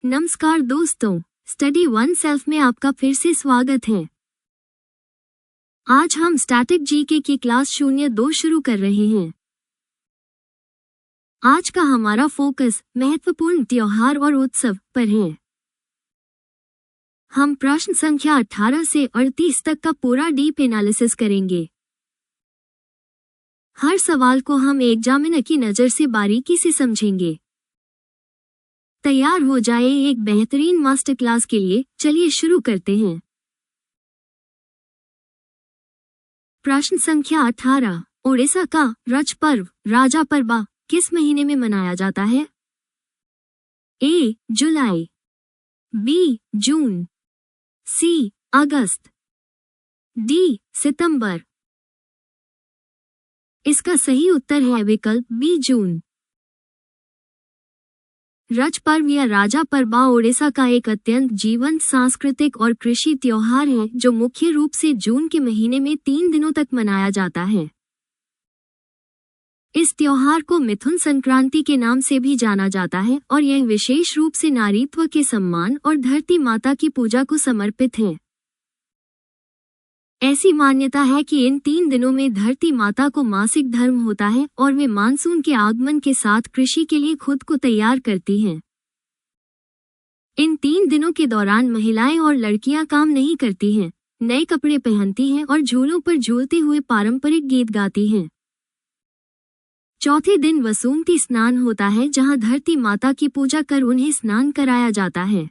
नमस्कार दोस्तों, study one self में आपका फिर से स्वागत है। आज हम स्टैटिक जीके की क्लास 02 शुरू कर रहे हैं। आज का हमारा फोकस महत्वपूर्ण त्योहार और उत्सव पर है। हम प्रश्न संख्या 18 से 38 तक का पूरा डीप एनालिसिस करेंगे। हर सवाल को हम एग्जामिनर की नज़र से बारीकी से समझेंगे। तैयार हो जाए एक बेहतरीन मास्टर क्लास के लिए। चलिए शुरू करते हैं। प्रश्न संख्या 18। ओडिशा का रज पर्व राजा परबा किस महीने में मनाया जाता है? ए. जुलाई, बी. जून, सी. अगस्त, डी. सितंबर। इसका सही उत्तर है विकल्प बी. जून। रज पर्व या राजा परबा ओडिशा का एक अत्यंत जीवंत सांस्कृतिक और कृषि त्योहार है जो मुख्य रूप से जून के महीने में 3 दिनों तक मनाया जाता है। इस त्योहार को मिथुन संक्रांति के नाम से भी जाना जाता है और यह विशेष रूप से नारीत्व के सम्मान और धरती माता की पूजा को समर्पित है। ऐसी मान्यता है कि इन 3 दिनों में धरती माता को मासिक धर्म होता है और वे मानसून के आगमन के साथ कृषि के लिए खुद को तैयार करती हैं। इन 3 दिनों के दौरान महिलाएं और लड़कियां काम नहीं करती हैं, नए कपड़े पहनती हैं और झूलों पर झूलते हुए पारंपरिक गीत गाती हैं। चौथे दिन वसुमती स्नान होता है जहां धरती माता की पूजा कर उन्हें स्नान कराया जाता है।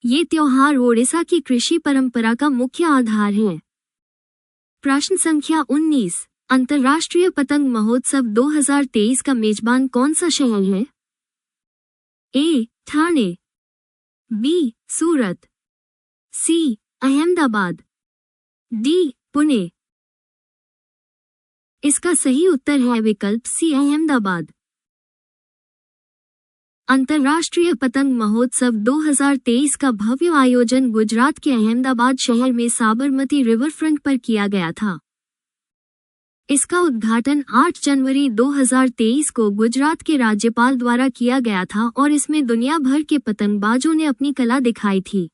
ये त्योहार ओडिशा की कृषि परंपरा का मुख्य आधार है। प्रश्न संख्या 19। अंतर्राष्ट्रीय पतंग महोत्सव 2023 का मेजबान कौन सा शहर है? ए. ठाणे, बी. सूरत, सी. अहमदाबाद, डी. पुणे। इसका सही उत्तर है विकल्प सी. अहमदाबाद। अंतर्राष्ट्रीय पतंग महोत्सव 2023 का भव्य आयोजन गुजरात के अहमदाबाद शहर में साबरमती रिवर फ्रंट पर किया गया था। इसका उद्घाटन 8 जनवरी 2023 को गुजरात के राज्यपाल द्वारा किया गया था और इसमें दुनिया भर के पतंगबाजों ने अपनी कला दिखाई थी।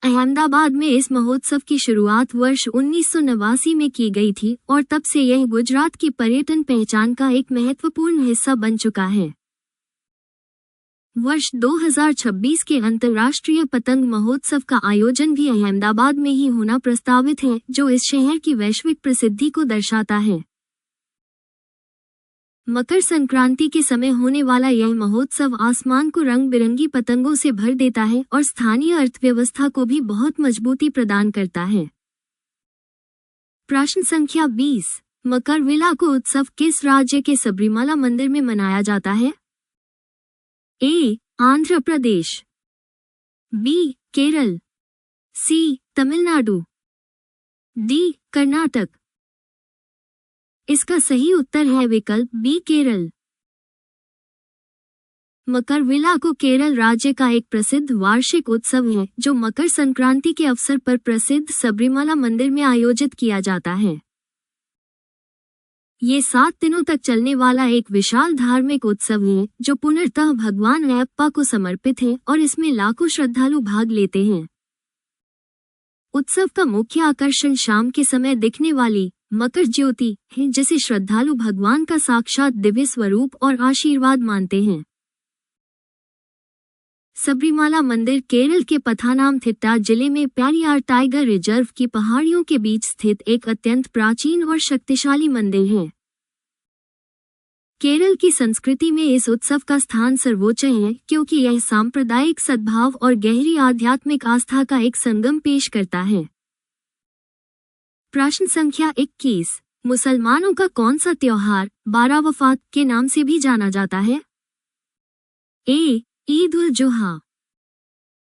अहमदाबाद में इस महोत्सव की शुरुआत वर्ष 1989 में की गई थी और तब से यह गुजरात की पर्यटन पहचान का एक महत्वपूर्ण हिस्सा बन चुका है। वर्ष 2026 के अंतर्राष्ट्रीय पतंग महोत्सव का आयोजन भी अहमदाबाद में ही होना प्रस्तावित है, जो इस शहर की वैश्विक प्रसिद्धि को दर्शाता है। मकर संक्रांति के समय होने वाला यह महोत्सव आसमान को रंग बिरंगी पतंगों से भर देता है और स्थानीय अर्थव्यवस्था को भी बहुत मजबूती प्रदान करता है। प्रश्न संख्या 20। मकरविलाकू उत्सव किस राज्य के सबरीमाला मंदिर में मनाया जाता है? ए. आंध्र प्रदेश, बी. केरल, सी. तमिलनाडु, डी. कर्नाटक। इसका सही उत्तर है विकल्प बी. केरल। मकरविलाकू केरल राज्य का एक प्रसिद्ध वार्षिक उत्सव है जो मकर संक्रांति के अवसर पर प्रसिद्ध सबरीमाला मंदिर में आयोजित किया जाता है। ये 7 दिनों तक चलने वाला एक विशाल धार्मिक उत्सव है जो पूर्णतः भगवान अयप्पा को समर्पित है और इसमें लाखों श्रद्धालु भाग लेते हैं। उत्सव का मुख्य आकर्षण शाम के समय दिखने वाली मकर ज्योति है, जिसे श्रद्धालु भगवान का साक्षात दिव्य स्वरूप और आशीर्वाद मानते हैं। सबरीमाला मंदिर केरल के पथानामथिट्टा जिले में पेरियार टाइगर रिजर्व की पहाड़ियों के बीच स्थित एक अत्यंत प्राचीन और शक्तिशाली मंदिर है। केरल की संस्कृति में इस उत्सव का स्थान सर्वोच्च है क्योंकि यह सांप्रदायिक सद्भाव और गहरी आध्यात्मिक आस्था का एक संगम पेश करता है। प्रश्न संख्या 21। मुसलमानों का कौन सा त्योहार बारावफात के नाम से भी जाना जाता है? ए. ईद उल जुहा,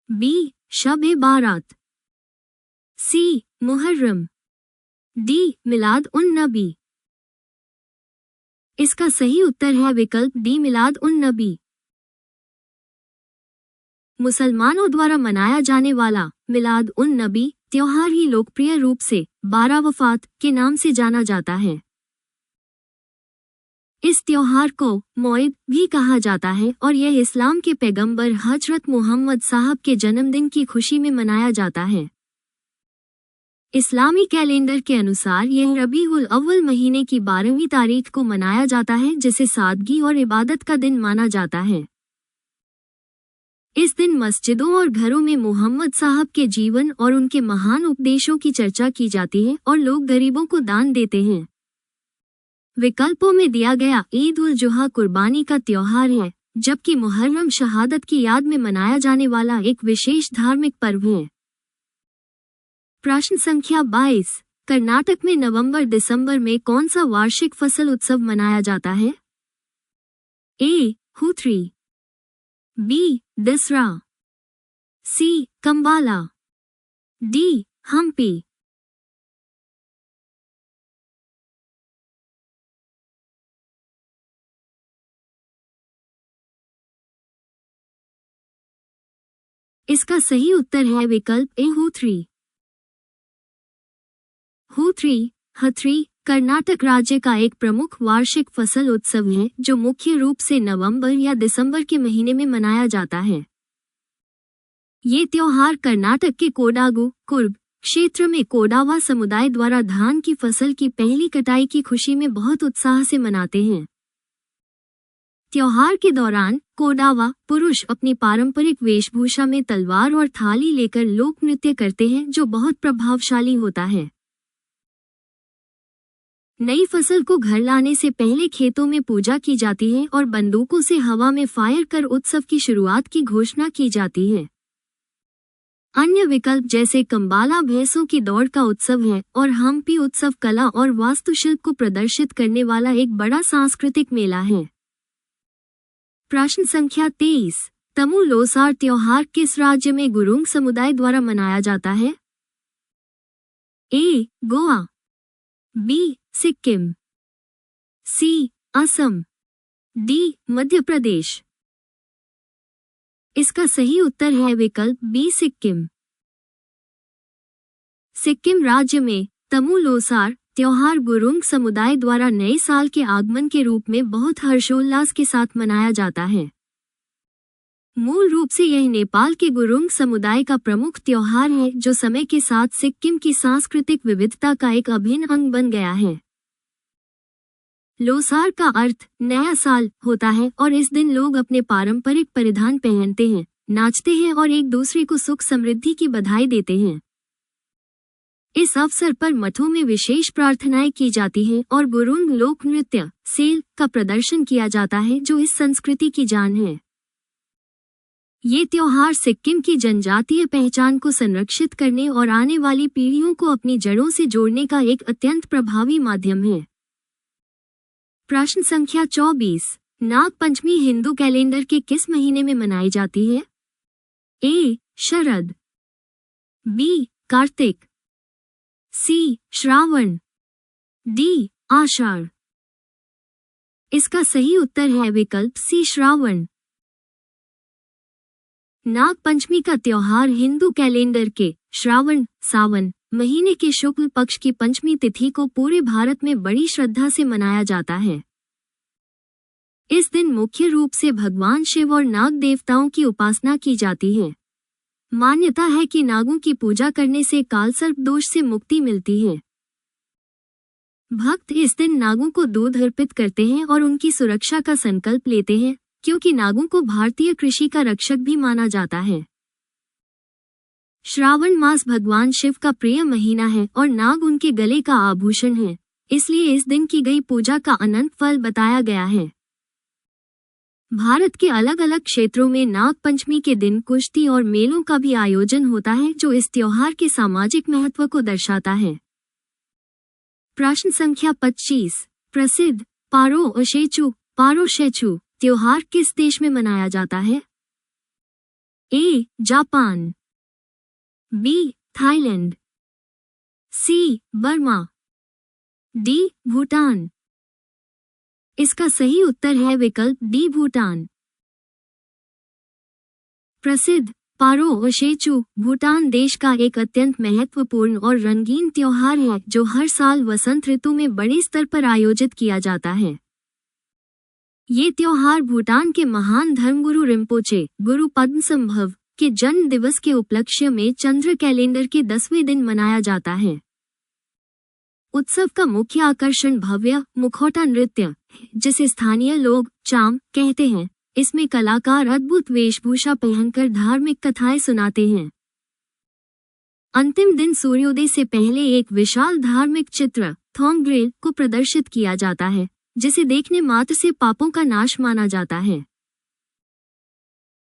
बी. शब-ए बारात, सी. मुहर्रम, डी. मिलाद उन नबी। इसका सही उत्तर है विकल्प डी. मिलाद उन नबी। मुसलमानों द्वारा मनाया जाने वाला मिलाद उन नबी त्योहार ही लोकप्रिय रूप से बारावफात के नाम से जाना जाता है। इस त्योहार को मौइद भी कहा जाता है और यह इस्लाम के पैगंबर हजरत मोहम्मद साहब के जन्मदिन की खुशी में मनाया जाता है। इस्लामी कैलेंडर के अनुसार यह रबीउल अव्वल महीने की 12वीं तारीख को मनाया जाता है, जिसे सादगी और इबादत का दिन माना जाता है। इस दिन मस्जिदों और घरों में मोहम्मद साहब के जीवन और उनके महान उपदेशों की चर्चा की जाती है और लोग गरीबों को दान देते हैं। विकल्पों में दिया गया ईद उल जुहा कुर्बानी का त्योहार है, जबकि मुहर्रम शहादत की याद में मनाया जाने वाला एक विशेष धार्मिक पर्व है। प्रश्न संख्या 22। कर्नाटक में नवंबर-दिसंबर में कौन सा वार्षिक फसल उत्सव मनाया जाता है? ए. हुथ्री, बी. दसरा, सी. कंबाला, डी. हम्पी। इसका सही उत्तर है विकल्प ए. हुथ्री। हुथ्री, हथरी, कर्नाटक राज्य का एक प्रमुख वार्षिक फसल उत्सव है जो मुख्य रूप से नवंबर या दिसंबर के महीने में मनाया जाता है। ये त्योहार कर्नाटक के कोडागु, कुर्ग क्षेत्र में कोडावा समुदाय द्वारा धान की फसल की पहली कटाई की खुशी में बहुत उत्साह से मनाते हैं। त्योहार के दौरान कोडावा पुरुष अपनी पारंपरिक वेशभूषा में तलवार और थाली लेकर लोक नृत्य करते हैं, जो बहुत प्रभावशाली होता है। नई फसल को घर लाने से पहले खेतों में पूजा की जाती है और बंदूकों से हवा में फायर कर उत्सव की शुरुआत की घोषणा की जाती है। अन्य विकल्प जैसे कंबाला भैंसों की दौड़ का उत्सव है और हम्पी उत्सव कला और वास्तुशिल्प को प्रदर्शित करने वाला एक बड़ा सांस्कृतिक मेला है। प्रश्न संख्या 23। तमु लोसार त्योहार किस राज्य में गुरुंग समुदाय द्वारा मनाया जाता है? ए. गोवा, बी. सिक्किम, सी. असम, डी. मध्य प्रदेश। इसका सही उत्तर है विकल्प बी. सिक्किम। सिक्किम राज्य में तमु लोसार त्योहार गुरुंग समुदाय द्वारा नए साल के आगमन के रूप में बहुत हर्षोल्लास के साथ मनाया जाता है। मूल रूप से यह नेपाल के गुरुंग समुदाय का प्रमुख त्योहार है, जो समय के साथ सिक्किम की सांस्कृतिक विविधता का एक अभिन्न अंग बन गया है। लोसार का अर्थ नया साल होता है और इस दिन लोग अपने पारंपरिक परिधान पहनते हैं, नाचते हैं और एक दूसरे को सुख समृद्धि की बधाई देते हैं। इस अवसर पर मठों में विशेष प्रार्थनाएं की जाती हैं और गुरुंग लोक नृत्य सेल का प्रदर्शन किया जाता है, जो इस संस्कृति की जान है। ये त्योहार सिक्किम की जनजातीय पहचान को संरक्षित करने और आने वाली पीढ़ियों को अपनी जड़ों से जोड़ने का एक अत्यंत प्रभावी माध्यम है। प्रश्न संख्या 24। नाग पंचमी हिंदू कैलेंडर के किस महीने में मनाई जाती है? ए. शरद, बी. कार्तिक, सी. श्रावण, डी. आषाढ़। इसका सही उत्तर है विकल्प सी. श्रावण। नाग पंचमी का त्योहार हिंदू कैलेंडर के श्रावण सावन महीने के शुक्ल पक्ष की पंचमी तिथि को पूरे भारत में बड़ी श्रद्धा से मनाया जाता है। इस दिन मुख्य रूप से भगवान शिव और नाग देवताओं की उपासना की जाती है। मान्यता है कि नागों की पूजा करने से कालसर्प दोष से मुक्ति मिलती है। भक्त इस दिन नागों को दूध अर्पित करते हैं और उनकी सुरक्षा का संकल्प लेते हैं, क्योंकि नागों को भारतीय कृषि का रक्षक भी माना जाता है। श्रावण मास भगवान शिव का प्रिय महीना है और नाग उनके गले का आभूषण है, इसलिए इस दिन की गई पूजा का अनंत फल बताया गया है। भारत के अलग अलग क्षेत्रों में नाग पंचमी के दिन कुश्ती और मेलों का भी आयोजन होता है, जो इस त्योहार के सामाजिक महत्व को दर्शाता है। प्रश्न संख्या 25। प्रसिद्ध पारो-शेचु त्योहार किस देश में मनाया जाता है? A. Japan, B. Thailand, C. Burma, D. Bhutan. इसका सही उत्तर है विकल्प डी. भूटान। प्रसिद्ध पारो-शेचु भूटान देश का एक अत्यंत महत्वपूर्ण और रंगीन त्योहार है, जो हर साल वसंत ऋतु में बड़े स्तर पर आयोजित किया जाता है। ये त्योहार भूटान के महान धर्मगुरु रिम्पोचे गुरु पद्मसंभव के जन्म दिवस के उपलक्ष्य में चंद्र कैलेंडर के 10वें दिन मनाया जाता है। उत्सव का मुख्य आकर्षण भव्य मुखौटा नृत्य है, जिसे स्थानीय लोग चाम कहते हैं। इसमें कलाकार अद्भुत वेशभूषा पहनकर धार्मिक कथाएं सुनाते हैं। अंतिम दिन सूर्योदय से पहले एक विशाल धार्मिक चित्र थोंगग्रिल को प्रदर्शित किया जाता है, जिसे देखने मात्र से पापों का नाश माना जाता है।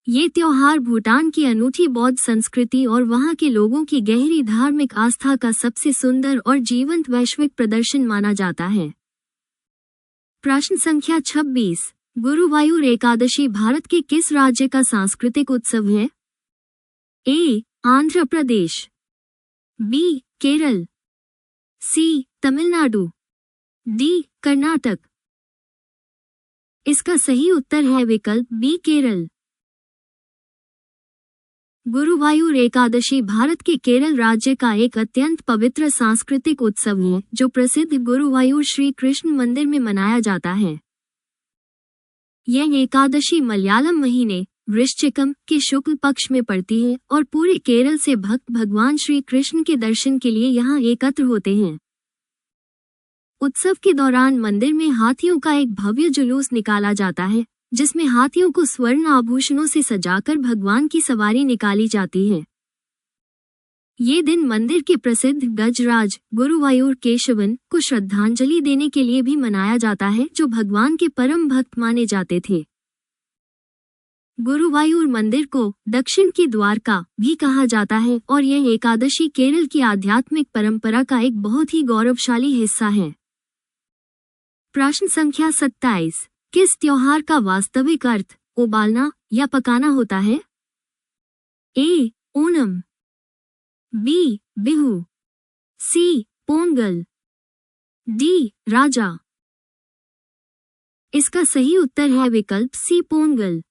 ये त्योहार भूटान की अनूठी बौद्ध संस्कृति और वहां के लोगों की गहरी धार्मिक आस्था का सबसे सुंदर और जीवंत वैश्विक प्रदर्शन माना जाता है। प्रश्न संख्या 26। गुरुवायूर एकादशी भारत के किस राज्य का सांस्कृतिक उत्सव है? ए. आंध्र प्रदेश, बी. केरल, सी. तमिलनाडु, डी. कर्नाटक। इसका सही उत्तर है विकल्प बी. केरल। गुरुवायूर एकादशी भारत के केरल राज्य का एक अत्यंत पवित्र सांस्कृतिक उत्सव है, जो प्रसिद्ध गुरुवायूर श्री कृष्ण मंदिर में मनाया जाता है। यह एकादशी मलयालम महीने वृश्चिकम के शुक्ल पक्ष में पड़ती है और पूरे केरल से भक्त भगवान श्री कृष्ण के दर्शन के लिए यहाँ एकत्र होते हैं। उत्सव के दौरान मंदिर में हाथियों का एक भव्य जुलूस निकाला जाता है, जिसमें हाथियों को स्वर्ण आभूषणों से सजाकर भगवान की सवारी निकाली जाती है। ये दिन मंदिर के प्रसिद्ध गजराज गुरुवायूर केशवन को श्रद्धांजलि देने के लिए भी मनाया जाता है, जो भगवान के परम भक्त माने जाते थे। गुरुवायूर मंदिर को दक्षिण की द्वारका भी कहा जाता है और यह एकादशी केरल की आध्यात्मिक परंपरा का एक बहुत ही गौरवशाली हिस्सा है। प्रश्न संख्या 27। किस त्योहार का वास्तविक अर्थ उबालना या पकाना होता है? ए. ओणम, बी. बिहू, सी. पोंगल, डी. राजा। इसका सही उत्तर है विकल्प सी. पोंगल।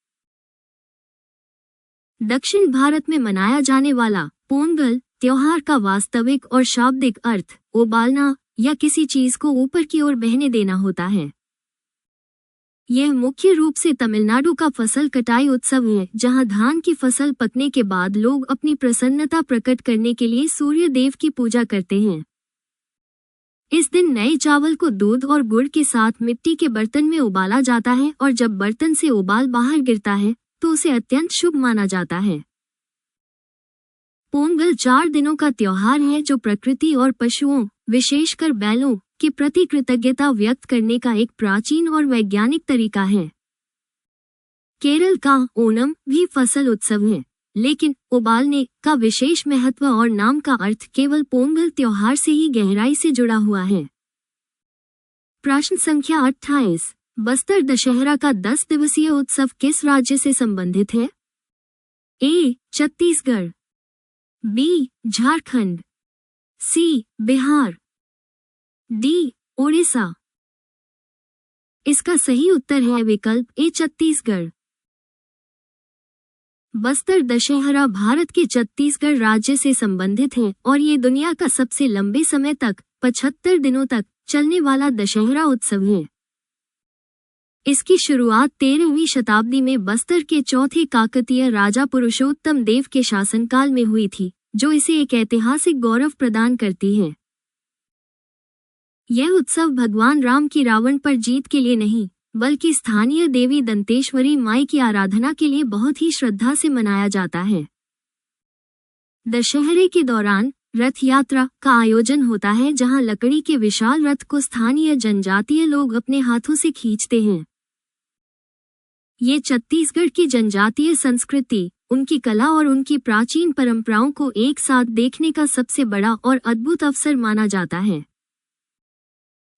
दक्षिण भारत में मनाया जाने वाला पोंगल त्योहार का वास्तविक और शाब्दिक अर्थ उबालना या किसी चीज को ऊपर की ओर बहने देना होता है। यह मुख्य रूप से तमिलनाडु का फसल कटाई उत्सव है, जहां धान की फसल पकने के बाद लोग अपनी प्रसन्नता प्रकट करने के लिए सूर्य देव की पूजा करते हैं। इस दिन नए चावल को दूध और गुड़ के साथ मिट्टी के बर्तन में उबाला जाता है और जब बर्तन से उबाल बाहर गिरता है तो उसे अत्यंत शुभ माना जाता है। पोंगल 4 दिनों का त्योहार है, जो प्रकृति और पशुओं, विशेषकर बैलों, के प्रति कृतज्ञता व्यक्त करने का एक प्राचीन और वैज्ञानिक तरीका है। केरल का ओणम भी फसल उत्सव है, लेकिन उबालने का विशेष महत्व और नाम का अर्थ केवल पोंगल त्योहार से ही गहराई से जुड़ा हुआ है। प्रश्न संख्या 28। बस्तर दशहरा का 10 दिवसीय उत्सव किस राज्य से संबंधित है? ए. छत्तीसगढ़, बी. झारखंड, सी. बिहार, डी. ओडिशा। इसका सही उत्तर है विकल्प ए. छत्तीसगढ़। बस्तर दशहरा भारत के छत्तीसगढ़ राज्य से संबंधित है और ये दुनिया का सबसे लंबे समय तक 75 दिनों तक चलने वाला दशहरा उत्सव है। इसकी शुरुआत 13वीं शताब्दी में बस्तर के चौथे काकतीय राजा पुरुषोत्तम देव के शासनकाल में हुई थी, जो इसे एक ऐतिहासिक गौरव प्रदान करती है। यह उत्सव भगवान राम की रावण पर जीत के लिए नहीं, बल्कि स्थानीय देवी दंतेश्वरी माई की आराधना के लिए बहुत ही श्रद्धा से मनाया जाता है। दशहरे के दौरान रथ यात्रा का आयोजन होता है, जहां लकड़ी के विशाल रथ को स्थानीय जनजातीय लोग अपने हाथों से खींचते हैं। ये छत्तीसगढ़ की जनजातीय संस्कृति, उनकी कला और उनकी प्राचीन परंपराओं को एक साथ देखने का सबसे बड़ा और अद्भुत अवसर माना जाता है।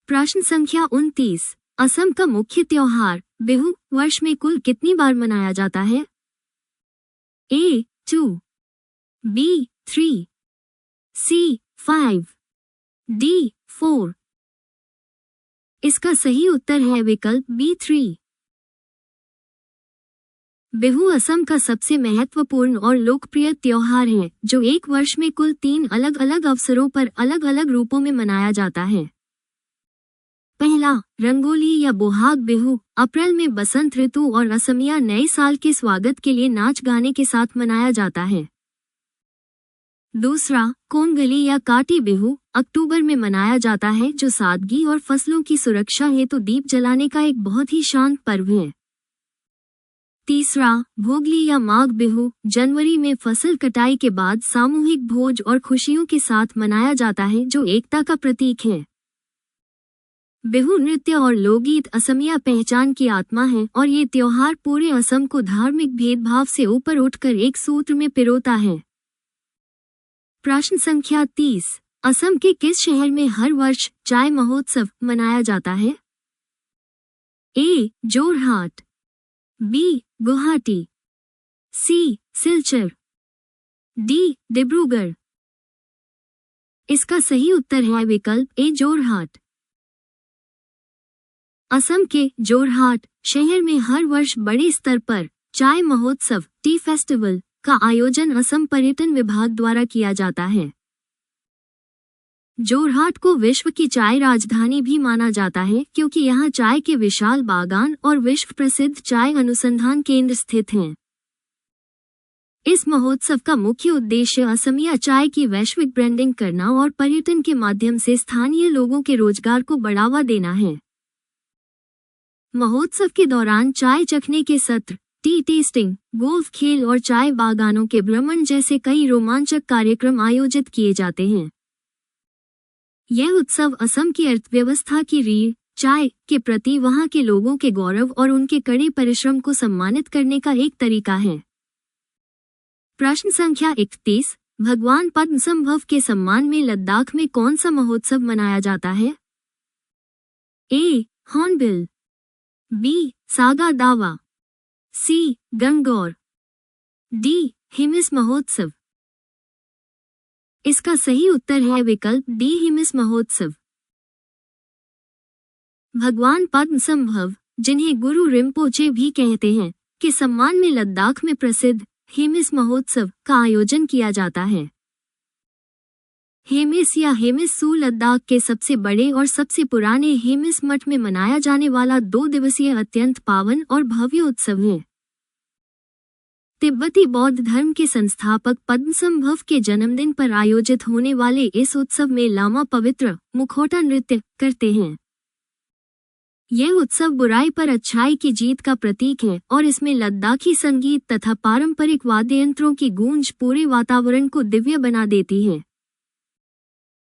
प्रश्न संख्या 29। असम का मुख्य त्योहार बिहू वर्ष में कुल कितनी बार मनाया जाता है? ए. 2, बी. 3, सी. 5, डी. 4। इसका सही उत्तर है विकल्प बी. 3। बिहू असम का सबसे महत्वपूर्ण और लोकप्रिय त्योहार है, जो एक वर्ष में कुल 3 अलग अलग अवसरों पर अलग अलग रूपों में मनाया जाता है। पहला, रंगोली या बोहाग बिहू, अप्रैल में बसंत ऋतु और असमिया नए साल के स्वागत के लिए नाच गाने के साथ मनाया जाता है। दूसरा, कोंगली या काटी बिहू, अक्टूबर में मनाया जाता है, जो सादगी और फसलों की सुरक्षा हेतु दीप जलाने का एक बहुत ही शांत पर्व है। तीसरा, भोगली या माघ बिहू, जनवरी में फसल कटाई के बाद सामूहिक भोज और खुशियों के साथ मनाया जाता है, जो एकता का प्रतीक है। बिहू नृत्य और लोकगीत असमिया पहचान की आत्मा है और ये त्योहार पूरे असम को धार्मिक भेदभाव से ऊपर उठकर एक सूत्र में पिरोता है। प्रश्न संख्या 30, असम के किस शहर में हर वर्ष चाय महोत्सव मनाया जाता है? ए. जोरहाट, बी. गुवाहाटी, सी. सिलचर, डी. डिब्रूगढ़। इसका सही उत्तर है विकल्प ए. जोरहाट। असम के जोरहाट शहर में हर वर्ष बड़े स्तर पर चाय महोत्सव टी फेस्टिवल का आयोजन असम पर्यटन विभाग द्वारा किया जाता है। जोरहाट को विश्व की चाय राजधानी भी माना जाता है, क्योंकि यहाँ चाय के विशाल बागान और विश्व प्रसिद्ध चाय अनुसंधान केंद्र स्थित हैं। इस महोत्सव का मुख्य उद्देश्य असमिया चाय की वैश्विक ब्रांडिंग करना और पर्यटन के माध्यम से स्थानीय लोगों के रोजगार को बढ़ावा देना है। महोत्सव के दौरान चाय चखने के सत्र, टी टेस्टिंग, गोल्फ खेल और चाय बागानों के भ्रमण जैसे कई रोमांचक कार्यक्रम आयोजित किए जाते हैं। यह उत्सव असम की अर्थव्यवस्था की रीढ़ चाय के प्रति वहां के लोगों के गौरव और उनके कड़े परिश्रम को सम्मानित करने का एक तरीका है। प्रश्न संख्या 31, भगवान पद्मसंभव के सम्मान में लद्दाख में कौन सा महोत्सव मनाया जाता है? ए. Hornbill, B. सागा दावा, सी. गंगौर, डी. हिमिस महोत्सव। इसका सही उत्तर है विकल्प डी. हिमिस महोत्सव। भगवान पद्मसंभव, जिन्हें गुरु रिम्पोचे भी कहते हैं, के सम्मान में लद्दाख में प्रसिद्ध हिमिस महोत्सव का आयोजन किया जाता है। हेमिस या हेमिस-सू लद्दाख के सबसे बड़े और सबसे पुराने हेमिस मठ में मनाया जाने वाला 2 दिवसीय अत्यंत पावन और भव्य उत्सव है। तिब्बती बौद्ध धर्म के संस्थापक पद्मसंभव के जन्मदिन पर आयोजित होने वाले इस उत्सव में लामा पवित्र मुखौटा नृत्य करते हैं। यह उत्सव बुराई पर अच्छाई की जीत का प्रतीक है और इसमें लद्दाखी संगीत तथा पारंपरिक वाद्ययंत्रों की गूंज पूरे वातावरण को दिव्य बना देती है।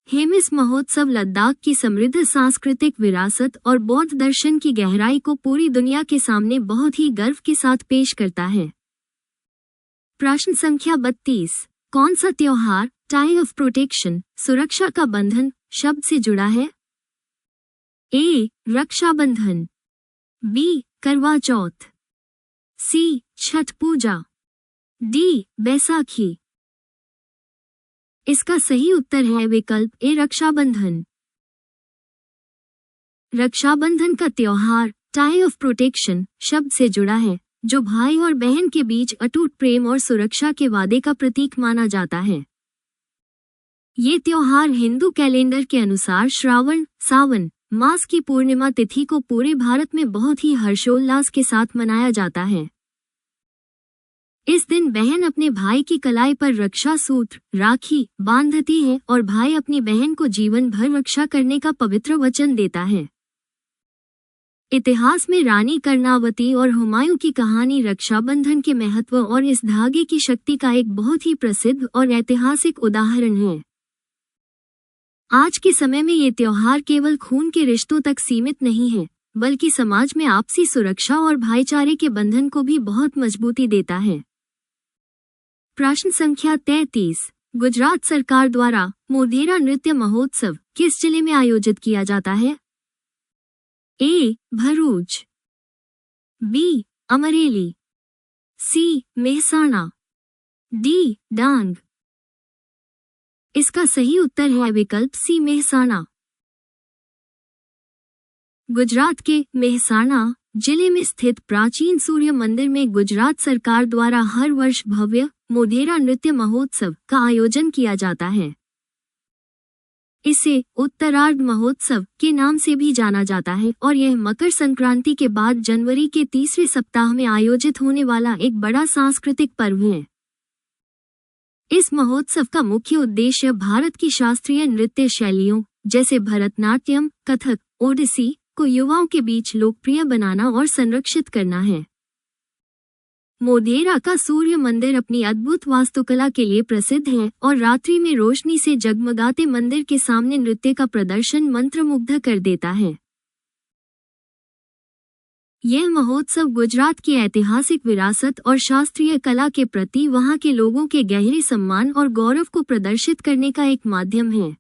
हेमिस महोत्सव लद्दाख की समृद्ध सांस्कृतिक विरासत और बौद्ध दर्शन की गहराई को पूरी दुनिया के सामने बहुत ही गर्व के साथ पेश करता है। प्रश्न संख्या 32, कौन सा त्योहार टाई ऑफ प्रोटेक्शन सुरक्षा का बंधन शब्द से जुड़ा है? ए. रक्षाबंधन, बी. करवा चौथ, सी. छठ पूजा, डी. बैसाखी। इसका सही उत्तर है विकल्प ए. रक्षाबंधन। रक्षाबंधन का त्योहार टाई ऑफ प्रोटेक्शन शब्द से जुड़ा है, जो भाई और बहन के बीच अटूट प्रेम और सुरक्षा के वादे का प्रतीक माना जाता है। ये त्योहार हिंदू कैलेंडर के अनुसार श्रावण सावन मास की पूर्णिमा तिथि को पूरे भारत में बहुत ही हर्षोल्लास के साथ मनाया जाता है। इस दिन बहन अपने भाई की कलाई पर रक्षा सूत्र राखी बांधती है और भाई अपनी बहन को जीवन भर रक्षा करने का पवित्र वचन देता है। इतिहास में रानी कर्णावती और हुमायूं की कहानी रक्षाबंधन के महत्व और इस धागे की शक्ति का एक बहुत ही प्रसिद्ध और ऐतिहासिक उदाहरण है। आज के समय में ये त्योहार केवल खून के रिश्तों तक सीमित नहीं है, बल्कि समाज में आपसी सुरक्षा और भाईचारे के बंधन को भी बहुत मजबूती देता है। प्रश्न संख्या 33, गुजरात सरकार द्वारा मोढेरा नृत्य महोत्सव किस जिले में आयोजित किया जाता है? ए. भरूच, बी. अमरेली, सी. मेहसाणा, डी. डांग। इसका सही उत्तर है विकल्प सी. मेहसाणा। गुजरात के मेहसाणा जिले में स्थित प्राचीन सूर्य मंदिर में गुजरात सरकार द्वारा हर वर्ष भव्य मोढेरा नृत्य महोत्सव का आयोजन किया जाता है। इसे उत्तरार्ध महोत्सव के नाम से भी जाना जाता है और यह मकर संक्रांति के बाद जनवरी के तीसरे सप्ताह में आयोजित होने वाला एक बड़ा सांस्कृतिक पर्व है। इस महोत्सव का मुख्य उद्देश्य भारत की शास्त्रीय नृत्य शैलियों जैसे भरतनाट्यम, कथक, ओडिसी को युवाओं के बीच लोकप्रिय बनाना और संरक्षित करना है। मोढेरा का सूर्य मंदिर अपनी अद्भुत वास्तुकला के लिए प्रसिद्ध है और रात्रि में रोशनी से जगमगाते मंदिर के सामने नृत्य का प्रदर्शन मंत्रमुग्ध कर देता है। यह महोत्सव गुजरात की ऐतिहासिक विरासत और शास्त्रीय कला के प्रति वहां के लोगों के गहरे सम्मान और गौरव को प्रदर्शित करने का एक माध्यम है।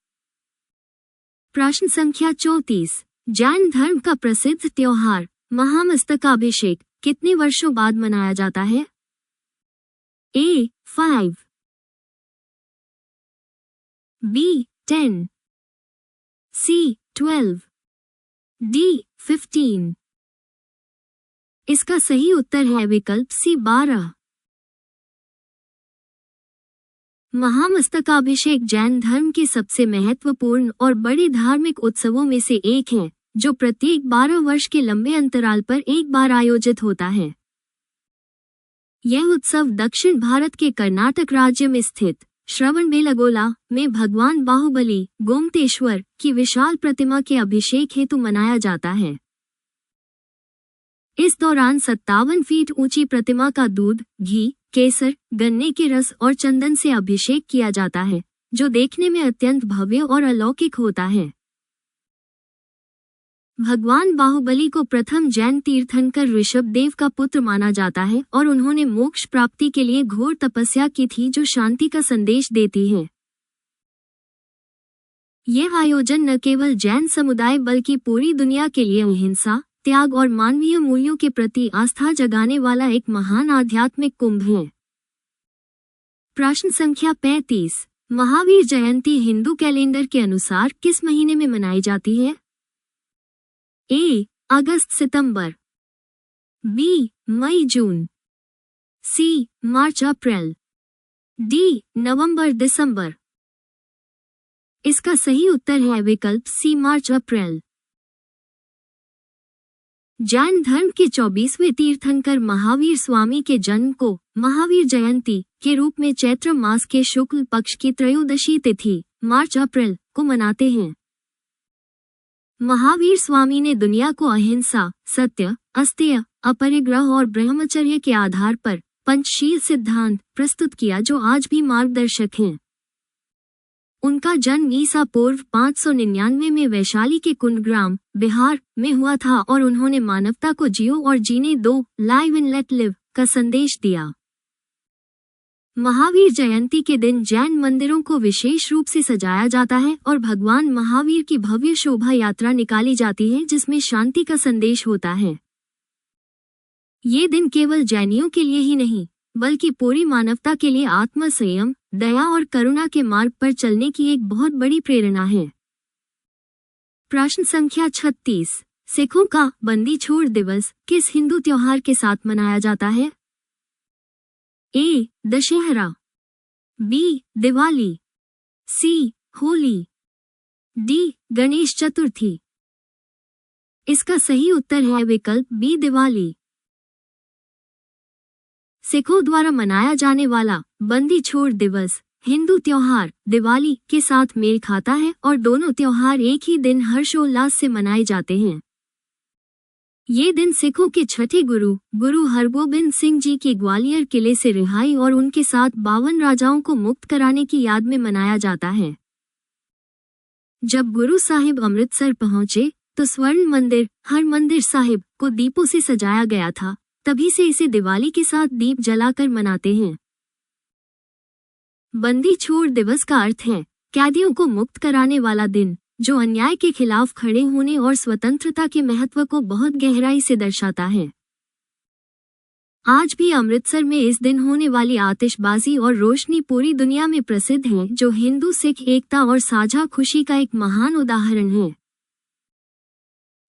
प्रश्न संख्या 34। जैन धर्म का प्रसिद्ध त्योहार महामस्तकाभिषेक कितने वर्षों बाद मनाया जाता है? A. 5 B. 10 C. 12 D. 15 इसका सही उत्तर है विकल्प C. 12। महामस्तकाभिषेक जैन धर्म के सबसे महत्वपूर्ण और बड़े धार्मिक उत्सवों में से एक है, जो प्रत्येक 12 वर्ष के लंबे अंतराल पर एक बार आयोजित होता है। यह उत्सव दक्षिण भारत के कर्नाटक राज्य में स्थित श्रवणबेलगोला में भगवान बाहुबली गोमतेश्वर की विशाल प्रतिमा के अभिषेक हेतु मनाया जाता है। इस दौरान 57 फीट ऊंची प्रतिमा का दूध, घी, केसर, गन्ने के रस और चंदन से अभिषेक किया जाता है, जो देखने में अत्यंत भव्य और अलौकिक होता है। भगवान बाहुबली को प्रथम जैन तीर्थंकर ऋषभदेव का पुत्र माना जाता है और उन्होंने मोक्ष प्राप्ति के लिए घोर तपस्या की थी, जो शांति का संदेश देती है। यह आयोजन न केवल जैन समुदाय बल्कि पूरी दुनिया के लिए अहिंसा, त्याग और मानवीय मूल्यों के प्रति आस्था जगाने वाला एक महान आध्यात्मिक कुंभ है। प्रश्न संख्या 35। महावीर जयंती हिंदू कैलेंडर के अनुसार किस महीने में मनाई जाती है? A. August September B. May June C. March April D. नवंबर दिसंबर इसका सही उत्तर है विकल्प C. मार्च अप्रैल। जैन धर्म के 24वें तीर्थंकर महावीर स्वामी के जन्म को महावीर जयंती के रूप में चैत्र मास के शुक्ल पक्ष की त्रयोदशी तिथि मार्च अप्रैल को मनाते हैं। महावीर स्वामी ने दुनिया को अहिंसा, सत्य, अस्तेय, अपरिग्रह और ब्रह्मचर्य के आधार पर पंचशील सिद्धांत प्रस्तुत किया, जो आज भी मार्गदर्शक हैं। उनका जन्म ईसा पूर्व 599 में वैशाली के कुंडग्राम, बिहार में हुआ था और उन्होंने मानवता को जियो और जीने दो, लाइव एंड लेट लिव का संदेश दिया। महावीर जयंती के दिन जैन मंदिरों को विशेष रूप से सजाया जाता है और भगवान महावीर की भव्य शोभा यात्रा निकाली जाती है, जिसमें शांति का संदेश होता है। ये दिन केवल जैनियों के लिए ही नहीं, बल्कि पूरी मानवता के लिए आत्म संयम, दया और करुणा के मार्ग पर चलने की एक बहुत बड़ी प्रेरणा है। प्रश्न संख्या 36। सिखों का बंदी छोड़ दिवस किस हिंदू त्योहार के साथ मनाया जाता है? A. Dussehra B. Diwali C. Holi D. Ganesh Chaturthi इसका सही उत्तर है विकल्प B. दिवाली। सिखों द्वारा मनाया जाने वाला बंदी छोड़ दिवस हिंदू त्योहार दिवाली के साथ मेल खाता है और दोनों त्योहार एक ही दिन हर्षोल्लास से मनाए जाते हैं। ये दिन सिखों के छठे गुरु हरगोबिंद सिंह जी की ग्वालियर किले से रिहाई और उनके साथ 52 राजाओं को मुक्त कराने की याद में मनाया जाता है। जब गुरु साहिब अमृतसर पहुंचे तो स्वर्ण मंदिर हरमंदिर साहिब को दीपों से सजाया गया था, तभी से इसे दिवाली के साथ दीप जलाकर मनाते हैं। बंदी छोड़ दिवस का अर्थ है कैदियों को मुक्त कराने वाला दिन, जो अन्याय के खिलाफ खड़े होने और स्वतंत्रता के महत्व को बहुत गहराई से दर्शाता है। आज भी अमृतसर में इस दिन होने वाली आतिशबाजी और रोशनी पूरी दुनिया में प्रसिद्ध है, जो हिंदू सिख एकता और साझा खुशी का एक महान उदाहरण है।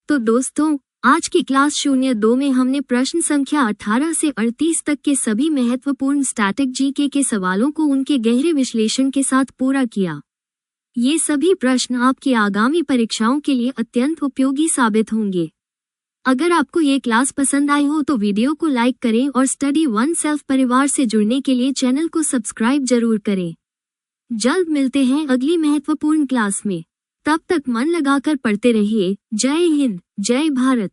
तो दोस्तों, आज की क्लास 02 में हमने प्रश्न संख्या 18 से 38 तक के सभी महत्वपूर्ण स्टैटिक जीके के सवालों को उनके गहरे विश्लेषण के साथ पूरा किया। ये सभी प्रश्न आपकी आगामी परीक्षाओं के लिए अत्यंत उपयोगी साबित होंगे। अगर आपको ये क्लास पसंद आई हो तो वीडियो को लाइक करें और स्टडी वन सेल्फ परिवार से जुड़ने के लिए चैनल को सब्सक्राइब जरूर करें। जल्द मिलते हैं अगली महत्वपूर्ण क्लास में। तब तक मन लगाकर पढ़ते रहिए। जय हिंद, जय भारत।